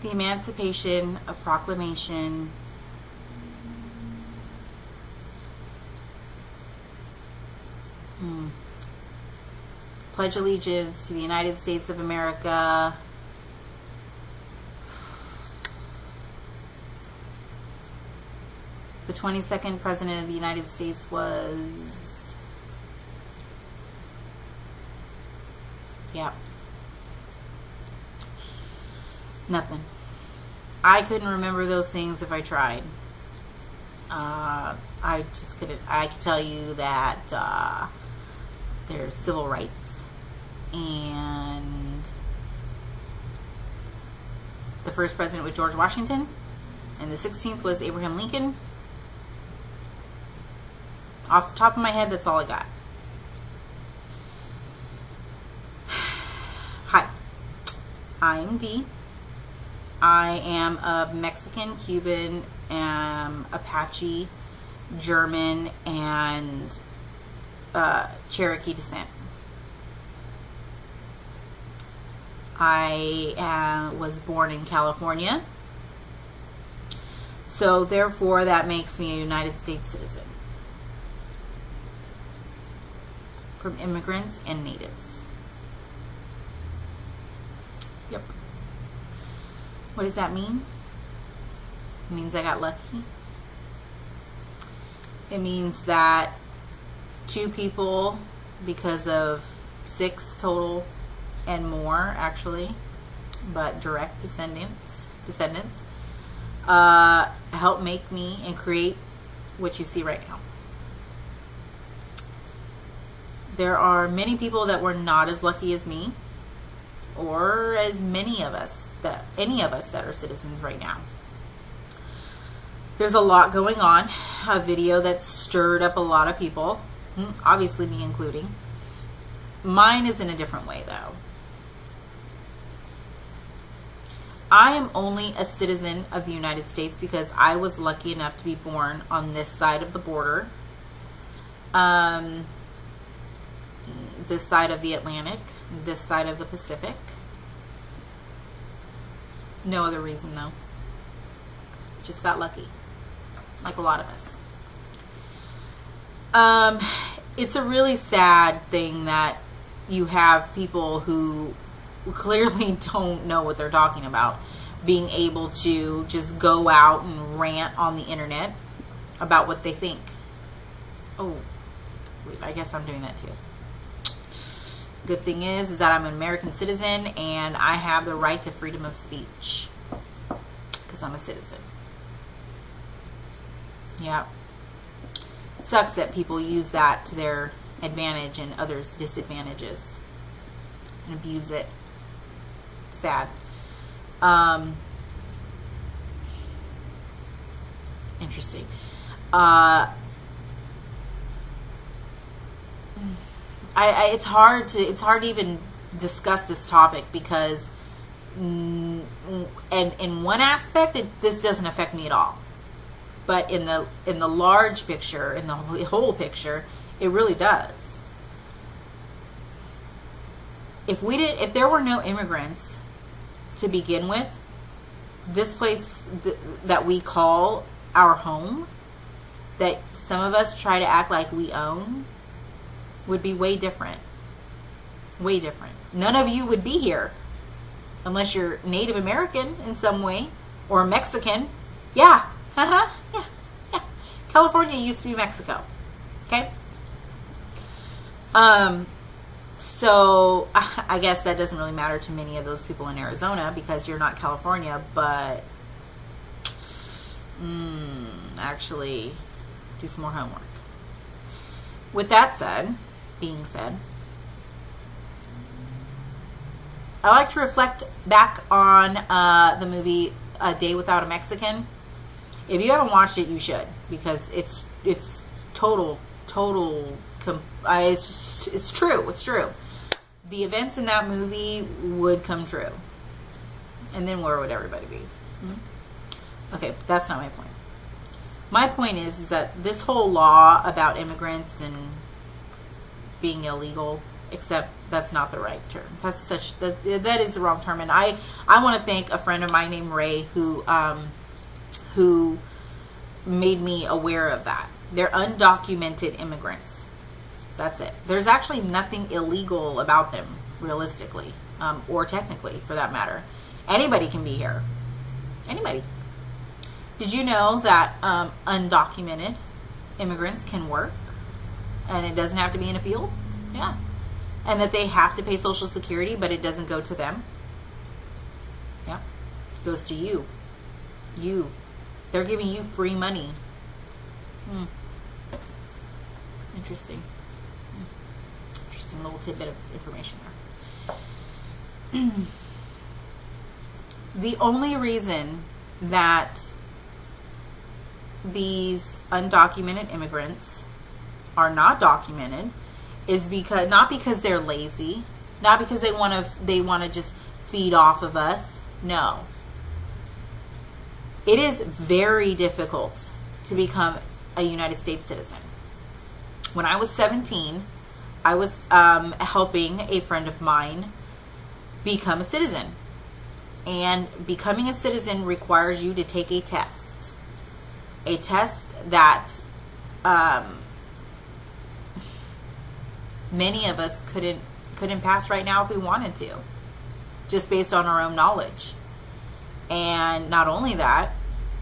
The Emancipation of Proclamation. Pledge allegiance to the United States of America. The 22nd President of the United States was... Yeah. Nothing. I couldn't remember those things if I tried. I just couldn't. I could tell you that there's civil rights, and the first president was George Washington, and the 16th was Abraham Lincoln. Off the top of my head, that's all I got. Hi, I'm Dee. I am of Mexican, Cuban, Apache, German, and Cherokee descent. I was born in California, so therefore that makes me a United States citizen. From immigrants and natives. Yep. What does that mean? It means I got lucky. It means that 2 people, because of 6 total and more actually, but direct descendants help make me and create what you see right now. There are many people that were not as lucky as me, or as many of us, that any of us that are citizens right now. There's a lot going on. A video that stirred up a lot of people, obviously me including. Mine is in a different way though. I am only a citizen of the United States because I was lucky enough to be born on this side of the border. This side of the Atlantic, this side of the Pacific. No other reason though. Just got lucky, like a lot of us. It's a really sad thing that you have people who clearly don't know what they're talking about being able to just go out and rant on the internet about what they think. Oh, I guess I'm doing that too. Good thing is that I'm an American citizen and I have the right to freedom of speech because I'm a citizen. Yeah. It sucks that people use that to their advantage and others' disadvantages and abuse it. Sad. Interesting. It's hard to even discuss this topic because, and in one aspect, this doesn't affect me at all. But in the large picture, in the whole picture, it really does. If there were no immigrants to begin with, this place that we call our home, that some of us try to act like we own, would be way different. Way different. None of you would be here unless you're Native American in some way or Mexican. Yeah. Yeah. California used to be Mexico. Okay? So I guess that doesn't really matter to many of those people in Arizona because you're not California, but actually do some more homework. With that being said, I like to reflect back on the movie A Day Without a Mexican. If you haven't watched it, you should, because it's total. It's true. It's true. The events in that movie would come true, and then where would everybody be? Okay, but that's not my point. My point is that this whole law about immigrants and being illegal except that's not the right term. That is the wrong term. And I want to thank a friend of mine named Ray who made me aware of that. They're undocumented immigrants. That's it. There's actually nothing illegal about them, realistically, or technically, for that matter. Anybody can be here. Anybody. Did you know that undocumented immigrants can work, and it doesn't have to be in a field? Yeah. And that they have to pay Social Security, but it doesn't go to them? Yeah. It goes to you. You. They're giving you free money. Interesting. Interesting little tidbit of information there. The only reason that these undocumented immigrants are not documented is not because they're lazy, not because they want to just feed off of us. No. It is very difficult to become a United States citizen. When I was 17, I was helping a friend of mine become a citizen. And becoming a citizen requires you to take a test. A test that many of us couldn't pass right now if we wanted to, just based on our own knowledge. And not only that,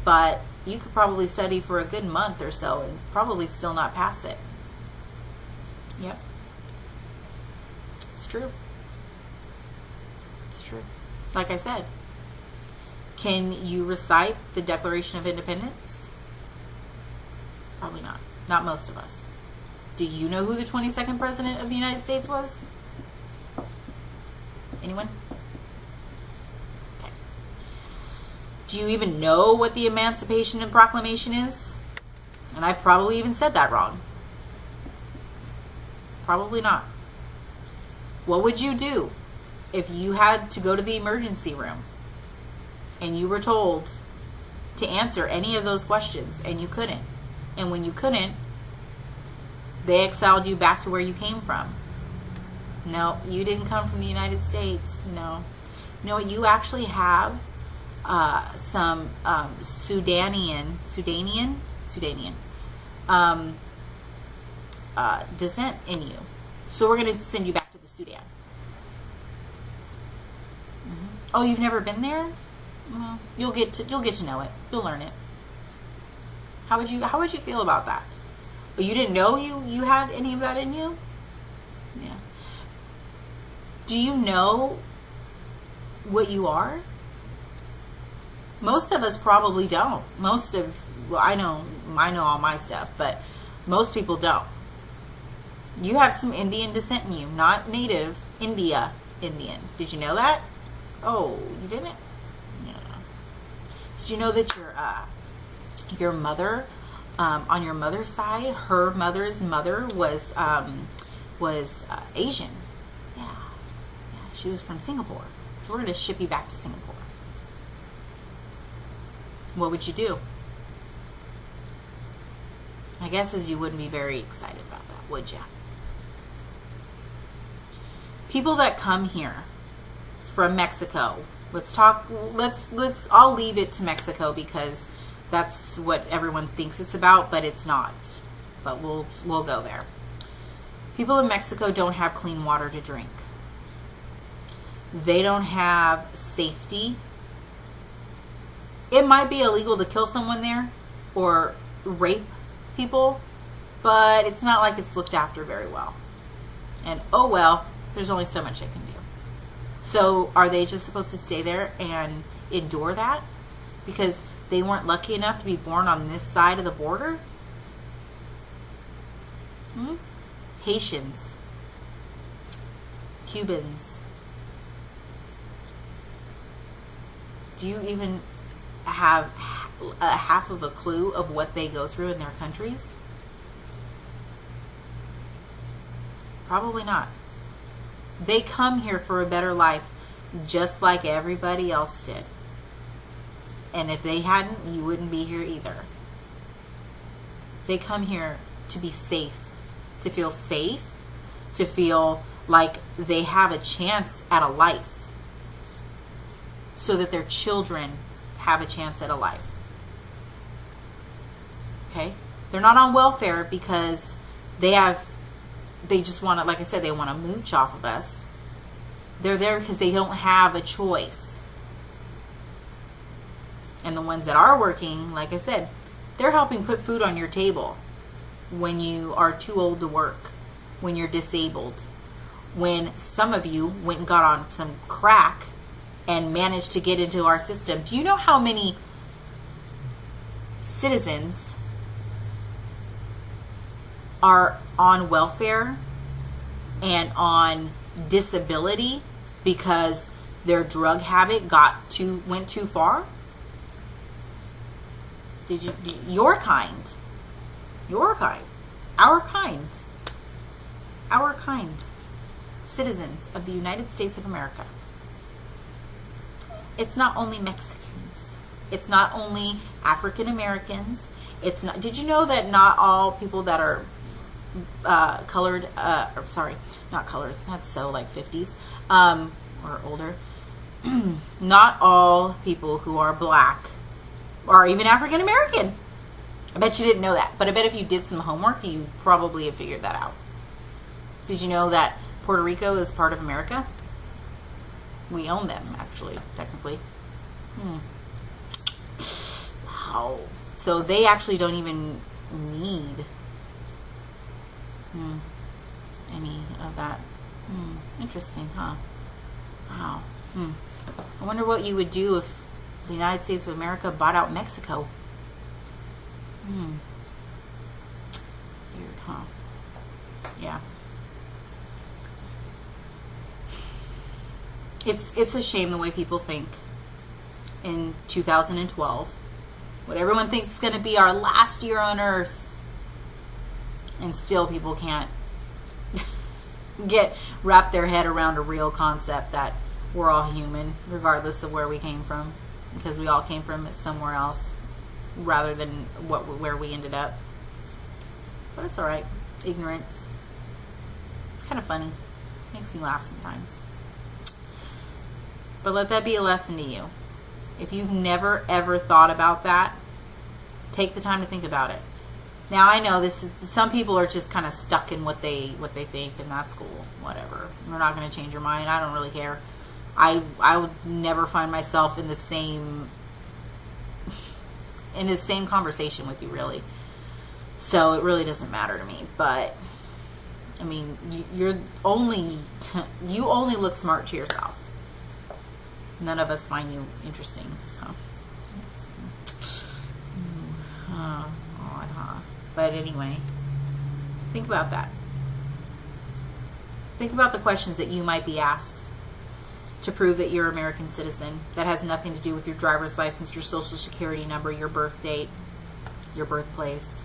but you could probably study for a good month or so and probably still not pass it. Yep. It's true. It's true. Like I said, can you recite the Declaration of Independence? Probably not. Not most of us. Do you know who the 22nd President of the United States was? Anyone? Okay. Do you even know what the Emancipation Proclamation is? And I've probably even said that wrong. Probably not. What would you do if you had to go to the emergency room and you were told to answer any of those questions and you couldn't? And when you couldn't, they exiled you back to where you came from. No, you didn't come from the United States. No. You know what? You actually have some Sudanian descent in you. So we're going to send you back to the Sudan. Oh, you've never been there? Well, you'll get to know it. You'll learn it. How would you feel about that? But you didn't know you had any of that in you? Yeah. Do you know what you are? Most of us probably don't. I know all my stuff, but most people don't. You have some Indian descent in you, not native Indian. Did you know that? Oh, you didn't? Yeah. Did you know that your mother, on your mother's side, her mother's mother was Asian? Yeah. She was from Singapore. So we're going to ship you back to Singapore. What would you do? My guess is you wouldn't be very excited about that, would you? People that come here from Mexico, I'll leave it to Mexico because that's what everyone thinks it's about, but it's not. But we'll go there. People in Mexico don't have clean water to drink. They don't have safety. It might be illegal to kill someone there or rape people, but it's not like it's looked after very well. And oh well, there's only so much they can do. So are they just supposed to stay there and endure that because they weren't lucky enough to be born on this side of the border? Haitians, Cubans. Do you even have a half of a clue of what they go through in their countries? Probably not. They come here for a better life just like everybody else did. And if they hadn't, you wouldn't be here either. They come here to be safe, to feel like they have a chance at a life, so that their children have a chance at a life. Okay? They're not on welfare because they just want to, like I said, they want to mooch off of us. They're there because they don't have a choice. And the ones that are working, like I said, they're helping put food on your table when you are too old to work, when you're disabled, when some of you went and got on some crack and managed to get into our system. Do you know how many citizens are on welfare and on disability because their drug habit went too far? Your kind, our kind, citizens of the United States of America. It's not only Mexicans. It's not only African Americans. It's not. Did you know that not all people that are colored, not colored, that's so like 50s, or older, not all people who are black are even African American. I bet you didn't know that, but I bet if you did some homework, you probably have figured that out. Did you know that Puerto Rico is part of America? We own them, actually, technically. Wow. So they actually don't even need any of that. Interesting, huh? Wow. I wonder what you would do if the United States of America bought out Mexico. Weird, huh? Yeah. It's a shame the way people think in 2012. What everyone thinks is going to be our last year on Earth. And still people can't wrap their head around a real concept that we're all human, regardless of where we came from. Because we all came from somewhere else rather than where we ended up. But it's alright. Ignorance. It's kind of funny. Makes me laugh sometimes. But let that be a lesson to you. If you've never ever thought about that, take the time to think about it. Now I know some people are just kind of stuck in what they think, and that's cool. Whatever. We're not going to change your mind. I don't really care. I would never find myself in the same conversation with you, really. So it really doesn't matter to me. But I mean, you only look smart to yourself. None of us find you interesting, so. Oh, odd, huh? But anyway, think about that. Think about the questions that you might be asked to prove that you're an American citizen. That has nothing to do with your driver's license, your social security number, your birth date, your birthplace.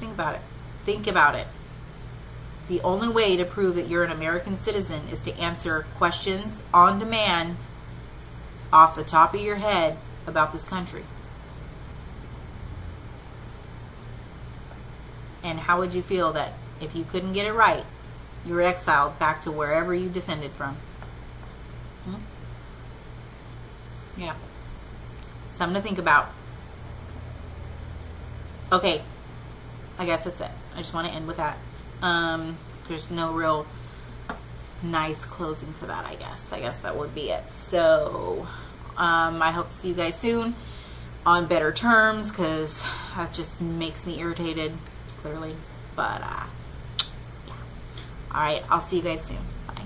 Think about it. Think about it. The only way to prove that you're an American citizen is to answer questions on demand off the top of your head about this country. And how would you feel that if you couldn't get it right, you were exiled back to wherever you descended from? Yeah. Something to think about. Okay. I guess that's it. I just want to end with that. There's no real nice closing for that, I guess. I guess that would be it. So, I hope to see you guys soon on better terms, because that just makes me irritated, clearly. But, yeah. Alright, I'll see you guys soon. Bye.